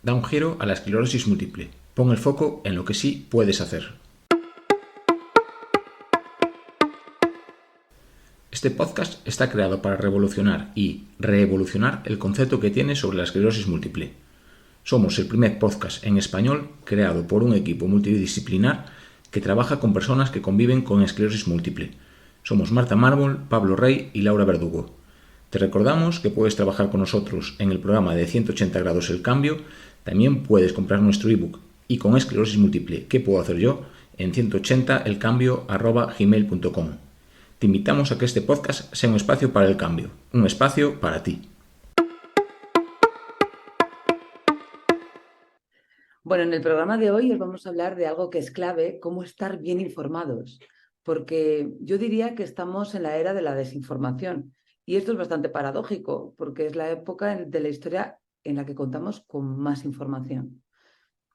Da un giro a la esclerosis múltiple. Pon el foco en lo que sí puedes hacer. Este podcast está creado para revolucionar y reevolucionar el concepto que tienes sobre la esclerosis múltiple. Somos el primer podcast en español creado por un equipo multidisciplinar que trabaja con personas que conviven con esclerosis múltiple. Somos Marta Mármol, Pablo Rey y Laura Verdugo. Te recordamos que puedes trabajar con nosotros en el programa de 180 grados el cambio. También puedes comprar nuestro ebook y con esclerosis múltiple, ¿qué puedo hacer yo? En 180elcambio@gmail.com. Te invitamos a que este podcast sea un espacio para el cambio, un espacio para ti. Bueno, en el programa de hoy os vamos a hablar de algo que es clave, cómo estar bien informados, porque yo diría que estamos en la era de la desinformación y esto es bastante paradójico porque es la época de la historia en la que contamos con más información.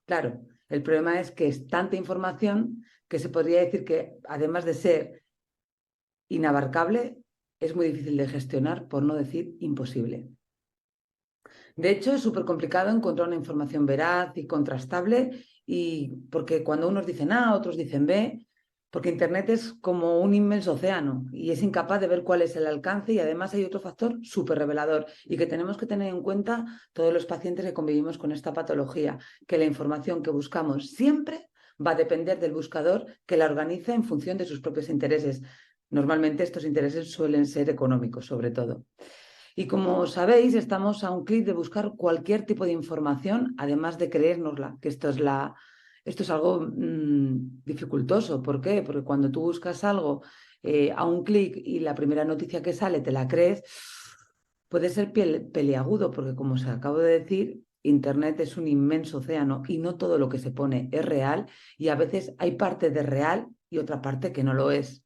Claro, el problema es que es tanta información que se podría decir que además de ser inabarcable, es muy difícil de gestionar, por no decir imposible. De hecho, es súper complicado encontrar una información veraz y contrastable, y porque cuando unos dicen A, otros dicen B, porque Internet es como un inmenso océano y es incapaz de ver cuál es el alcance, y además hay otro factor súper revelador y que tenemos que tener en cuenta todos los pacientes que convivimos con esta patología, que la información que buscamos siempre va a depender del buscador que la organiza en función de sus propios intereses. Normalmente estos intereses suelen ser económicos, sobre todo. Y como sabéis, estamos a un clic de buscar cualquier tipo de información, además de creérnosla, que esto es algo dificultoso. ¿Por qué? Porque cuando tú buscas algo a un clic y la primera noticia que sale te la crees, puede ser peliagudo, porque como os acabo de decir, Internet es un inmenso océano y no todo lo que se pone es real, y a veces hay parte de real y otra parte que no lo es.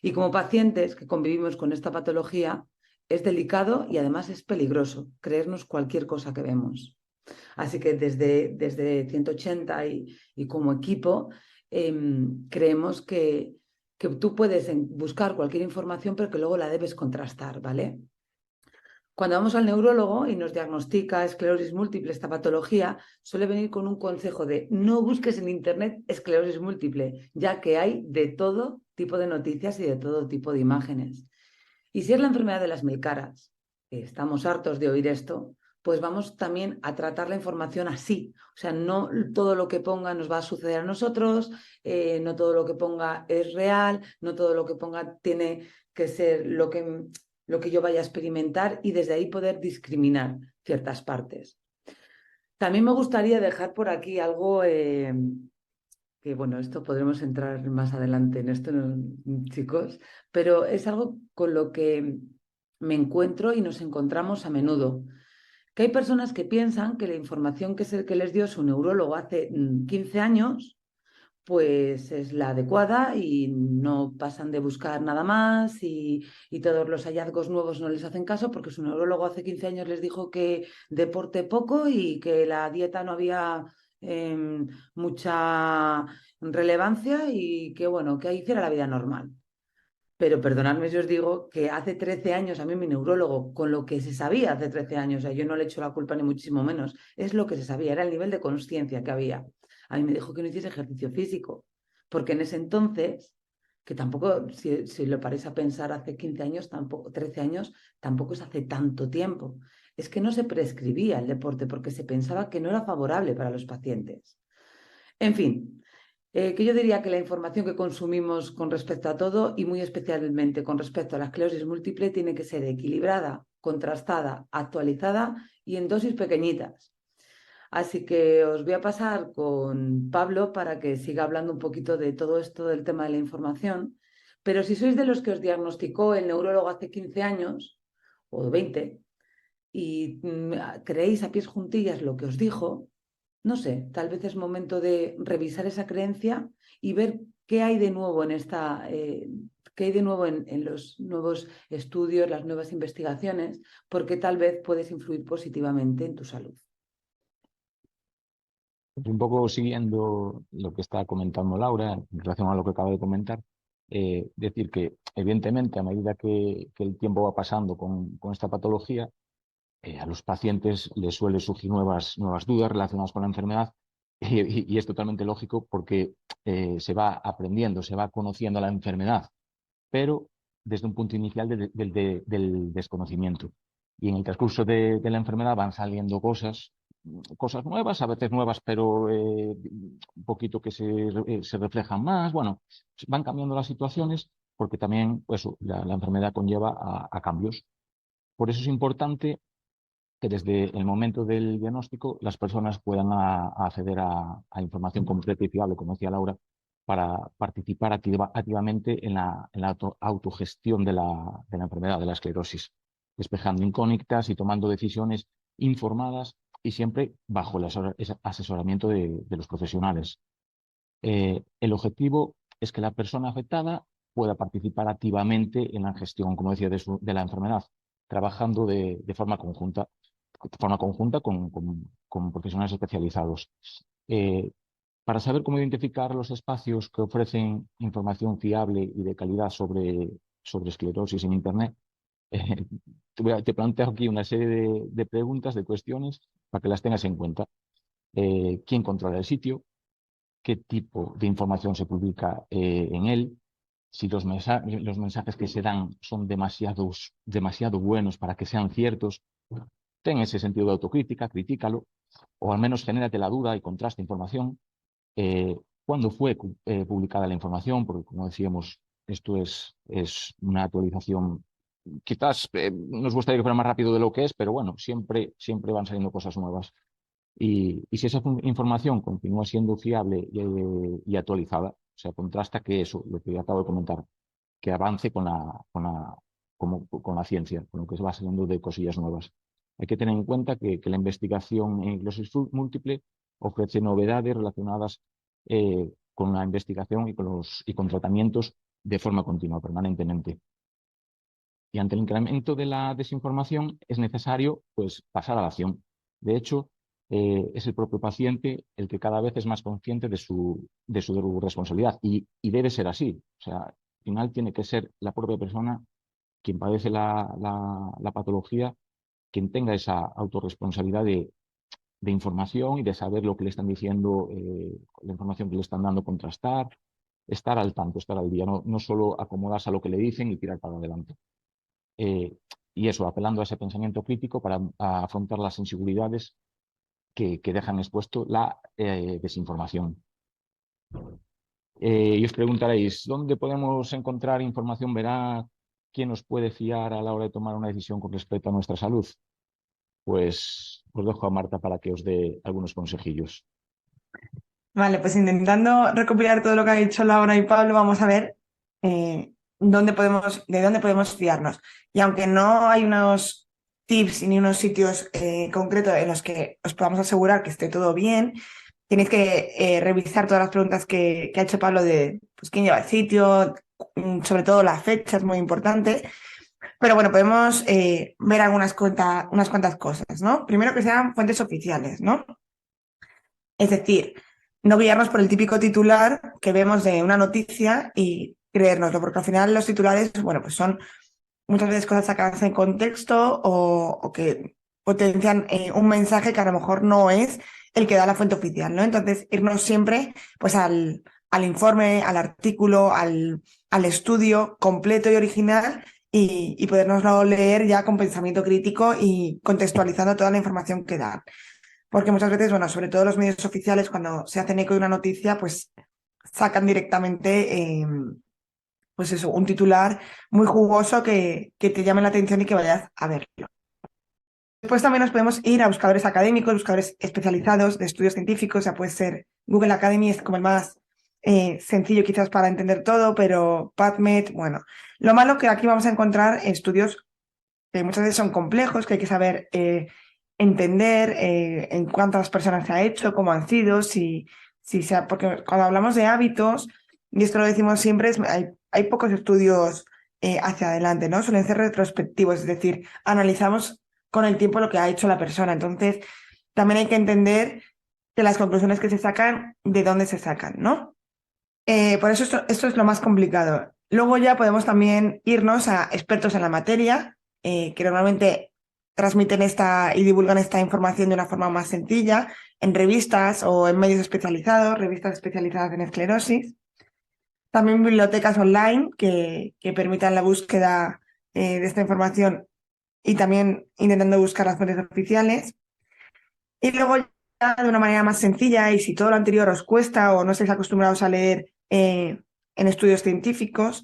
Y como pacientes que convivimos con esta patología, es delicado y además es peligroso creernos cualquier cosa que vemos. Así que desde 180 y como equipo creemos que tú puedes buscar cualquier información, pero que luego la debes contrastar, ¿vale? Cuando vamos al neurólogo y nos diagnostica esclerosis múltiple, esta patología, suele venir con un consejo de no busques en Internet esclerosis múltiple, ya que hay de todo tipo de noticias y de todo tipo de imágenes. Y si es la enfermedad de las mil caras, que estamos hartos de oír esto, pues vamos también a tratar la información así. O sea, no todo lo que ponga nos va a suceder a nosotros, no todo lo que ponga es real, no todo lo que ponga tiene que ser lo que yo vaya a experimentar, y desde ahí poder discriminar ciertas partes. También me gustaría dejar por aquí algo que, bueno, esto podremos entrar más adelante en esto, chicos, pero es algo con lo que me encuentro y nos encontramos a menudo. Que hay personas que piensan que la información que les dio su neurólogo hace 15 años pues es la adecuada y no pasan de buscar nada más, y todos los hallazgos nuevos no les hacen caso porque su neurólogo hace 15 años les dijo que deporte poco y que la dieta no había mucha relevancia y que bueno, que hiciera la vida normal. Pero perdonadme si os digo que hace 13 años a mí mi neurólogo, con lo que se sabía hace 13 años, o sea, yo no le echo la culpa ni muchísimo menos, es lo que se sabía, era el nivel de consciencia que había. A mí me dijo que no hiciese ejercicio físico, porque en ese entonces, que tampoco, si lo paráis a pensar, hace 15 años, tampoco, 13 años, tampoco es hace tanto tiempo. Es que no se prescribía el deporte porque se pensaba que no era favorable para los pacientes. En fin, que yo diría que la información que consumimos con respecto a todo, y muy especialmente con respecto a la esclerosis múltiple, tiene que ser equilibrada, contrastada, actualizada y en dosis pequeñitas. Así que os voy a pasar con Pablo para que siga hablando un poquito de todo esto del tema de la información. Pero si sois de los que os diagnosticó el neurólogo hace 15 años o 20 y creéis a pies juntillas lo que os dijo, no sé, tal vez es momento de revisar esa creencia y ver qué hay de nuevo qué hay de nuevo en los nuevos estudios, las nuevas investigaciones, porque tal vez puedes influir positivamente en tu salud. Un poco siguiendo lo que está comentando Laura en relación a lo que acaba de comentar, decir que evidentemente a medida que el tiempo va pasando con esta patología, a los pacientes les suele surgir nuevas dudas relacionadas con la enfermedad y es totalmente lógico porque se va aprendiendo, se va conociendo la enfermedad, pero desde un punto inicial del desconocimiento. Y en el transcurso de la enfermedad van saliendo cosas nuevas, a veces nuevas, pero un poquito que se reflejan más. Bueno, van cambiando las situaciones porque también pues, la enfermedad conlleva a cambios. Por eso es importante que desde el momento del diagnóstico las personas puedan acceder a información completa y fiable, como decía Laura, para participar activamente en la autogestión de la enfermedad, de la esclerosis, despejando incógnitas y tomando decisiones informadas y siempre bajo el asesoramiento de los profesionales. El objetivo es que la persona afectada pueda participar activamente en la gestión, como decía, de la enfermedad, trabajando de forma conjunta con profesionales especializados. Para saber cómo identificar los espacios que ofrecen información fiable y de calidad sobre esclerosis en Internet, te planteo aquí una serie de preguntas, de cuestiones, para que las tengas en cuenta. ¿Quién controla el sitio? ¿Qué tipo de información se publica en él? Si los mensajes que se dan son demasiado buenos para que sean ciertos. Ten ese sentido de autocrítica, critícalo, o al menos genérate la duda y contrasta información. ¿Cuándo fue publicada la información? Porque, como decíamos, esto es una actualización. Quizás nos gustaría que fuera más rápido de lo que es, pero bueno, siempre van saliendo cosas nuevas. Y si esa información continúa siendo fiable y actualizada, o sea, contrasta que eso, lo que acabo de comentar, que avance con la ciencia, con lo que se va saliendo de cosillas nuevas. Hay que tener en cuenta que la investigación en esclerosis múltiple ofrece novedades relacionadas con la investigación y con tratamientos de forma continua, permanentemente. Y ante el incremento de la desinformación es necesario pues, pasar a la acción. De hecho, es el propio paciente el que cada vez es más consciente de su responsabilidad y debe ser así. O sea, al final tiene que ser la propia persona quien padece la patología, quien tenga esa autorresponsabilidad de información y de saber lo que le están diciendo, la información que le están dando, contrastar, estar al tanto, estar al día, no solo acomodarse a lo que le dicen y tirar para adelante. Y eso, apelando a ese pensamiento crítico para afrontar las inseguridades que dejan expuesto la desinformación. Y os preguntaréis, ¿dónde podemos encontrar información veraz? ¿Quién nos puede fiar a la hora de tomar una decisión con respecto a nuestra salud? Pues os dejo a Marta para que os dé algunos consejillos. Vale, pues intentando recopilar todo lo que ha dicho Laura y Pablo, vamos a ver de dónde podemos fiarnos. Y aunque no hay unos tips ni unos sitios concretos en los que os podamos asegurar que esté todo bien, tenéis que revisar todas las preguntas que ha hecho Pablo de pues, quién lleva el sitio, sobre todo la fecha es muy importante. Pero bueno, podemos ver unas cuantas cosas, ¿no? Primero que sean fuentes oficiales, ¿no? Es decir, no guiarnos por el típico titular que vemos de una noticia y creérnoslo, porque al final los titulares, bueno, pues son muchas veces cosas sacadas en contexto o que potencian un mensaje que a lo mejor no es el que da la fuente oficial, ¿no? Entonces, irnos siempre pues al informe, al artículo, al estudio completo y original y podernoslo leer ya con pensamiento crítico y contextualizando toda la información que dan. Porque muchas veces, bueno, sobre todo los medios oficiales, cuando se hacen eco de una noticia, pues sacan directamente, pues eso, un titular muy jugoso que te llame la atención y que vayas a verlo. Después también nos podemos ir a buscadores académicos, buscadores especializados de estudios científicos, ya puede ser Google Academy, es como el más sencillo quizás para entender todo, pero PubMed, bueno. Lo malo que aquí vamos a encontrar estudios que muchas veces son complejos, que hay que saber entender en cuántas personas se ha hecho, cómo han sido, porque cuando hablamos de hábitos, y esto lo decimos siempre, hay pocos estudios hacia adelante, ¿no? Suelen ser retrospectivos, es decir, analizamos con el tiempo lo que ha hecho la persona. Entonces, también hay que entender que las conclusiones que se sacan, de dónde se sacan, ¿no? Por eso esto es lo más complicado. Luego ya podemos también irnos a expertos en la materia, que normalmente transmiten y divulgan esta información de una forma más sencilla en revistas o en medios especializados, revistas especializadas en esclerosis. También bibliotecas online que permitan la búsqueda de esta información y también intentando buscar las fuentes oficiales. Y luego ya de una manera más sencilla, y si todo lo anterior os cuesta o no estáis acostumbrados a leer en estudios científicos,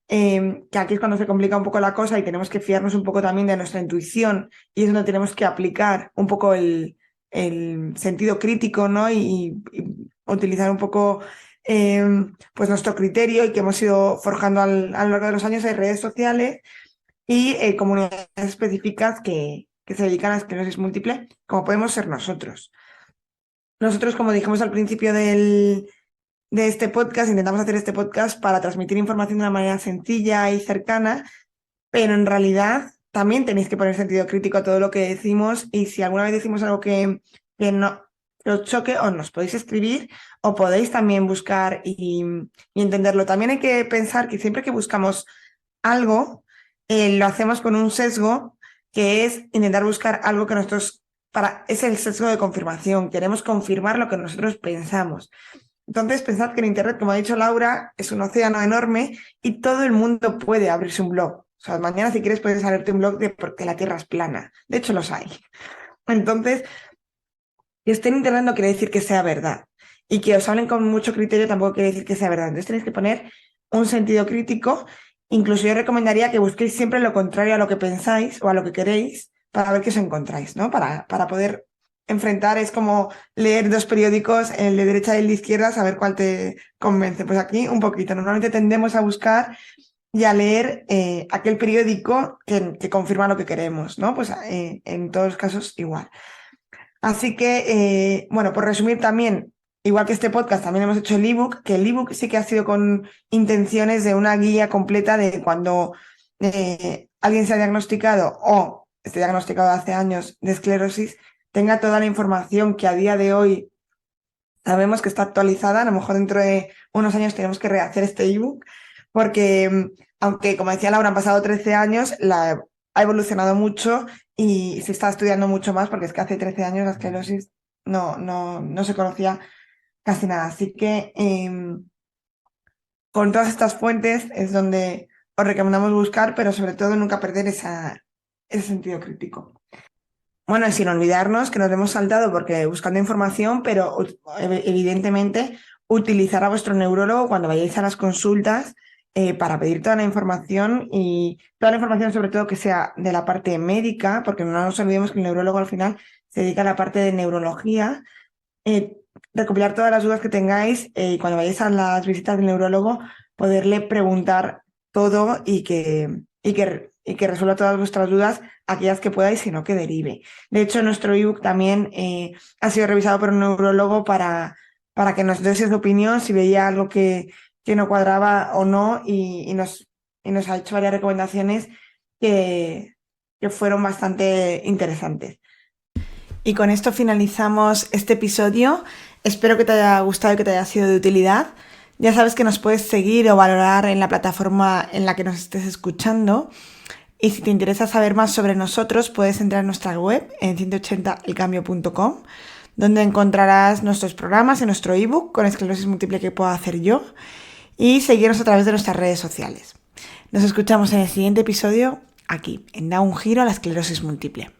que aquí es cuando se complica un poco la cosa y tenemos que fiarnos un poco también de nuestra intuición, y es donde tenemos que aplicar un poco el sentido crítico, ¿no? y utilizar un poco pues nuestro criterio, y que hemos ido forjando a lo largo de los años. Hay redes sociales y comunidades específicas que se dedican a esclerosis múltiple, como podemos ser nosotros. Nosotros, como dijimos al principio de este podcast, intentamos hacer este podcast para transmitir información de una manera sencilla y cercana, pero en realidad también tenéis que poner sentido crítico a todo lo que decimos, y si alguna vez decimos algo que no os choque, o nos podéis escribir o podéis también buscar y entenderlo. También hay que pensar que siempre que buscamos algo, lo hacemos con un sesgo, que es intentar buscar algo que es el sesgo de confirmación. Queremos confirmar lo que nosotros pensamos. Entonces, pensad que en Internet, como ha dicho Laura, es un océano enorme y todo el mundo puede abrirse un blog. O sea, mañana, si quieres, puedes abrirte un blog de porque la Tierra es plana. De hecho, los hay. Entonces, que esté en Internet no quiere decir que sea verdad. Y que os hablen con mucho criterio tampoco quiere decir que sea verdad. Entonces, tenéis que poner un sentido crítico. Incluso yo recomendaría que busquéis siempre lo contrario a lo que pensáis o a lo que queréis, para ver qué os encontráis, ¿no? Para poder enfrentar. Es como leer dos periódicos, el de derecha y el de izquierda, saber cuál te convence. Pues aquí un poquito. Normalmente tendemos a buscar y a leer aquel periódico que confirma lo que queremos, ¿no? Pues en todos los casos igual. Así que, bueno, por resumir también, igual que este podcast, también hemos hecho el ebook, que el ebook sí que ha sido con intenciones de una guía completa de cuando alguien se ha diagnosticado o esté diagnosticado hace años de esclerosis, tenga toda la información que a día de hoy sabemos que está actualizada. A lo mejor dentro de unos años tenemos que rehacer este ebook, porque aunque, como decía Laura, han pasado 13 años, ha evolucionado mucho y se está estudiando mucho más, porque es que hace 13 años la esclerosis no se conocía casi nada. Así que con todas estas fuentes es donde os recomendamos buscar, pero sobre todo nunca perder ese sentido crítico. Bueno, y sin olvidarnos que nos hemos saltado porque buscando información, pero evidentemente utilizar a vuestro neurólogo cuando vayáis a las consultas para pedir toda la información, y toda la información sobre todo que sea de la parte médica, porque no nos olvidemos que el neurólogo al final se dedica a la parte de neurología. Recopilar todas las dudas que tengáis y cuando vayáis a las visitas del neurólogo poderle preguntar todo y que resuelva todas vuestras dudas, aquellas que podáis, sino que derive. De hecho, nuestro ebook también ha sido revisado por un neurólogo para que nos diese su opinión, si veía algo que no cuadraba o no, y nos ha hecho varias recomendaciones que fueron bastante interesantes. Y con esto finalizamos este episodio. Espero que te haya gustado y que te haya sido de utilidad. Ya sabes que nos puedes seguir o valorar en la plataforma en la que nos estés escuchando. Y si te interesa saber más sobre nosotros, puedes entrar en nuestra web en 180elcambio.com, donde encontrarás nuestros programas y nuestro ebook con esclerosis múltiple que puedo hacer yo, y seguirnos a través de nuestras redes sociales. Nos escuchamos en el siguiente episodio aquí, en Da un Giro a la Esclerosis Múltiple.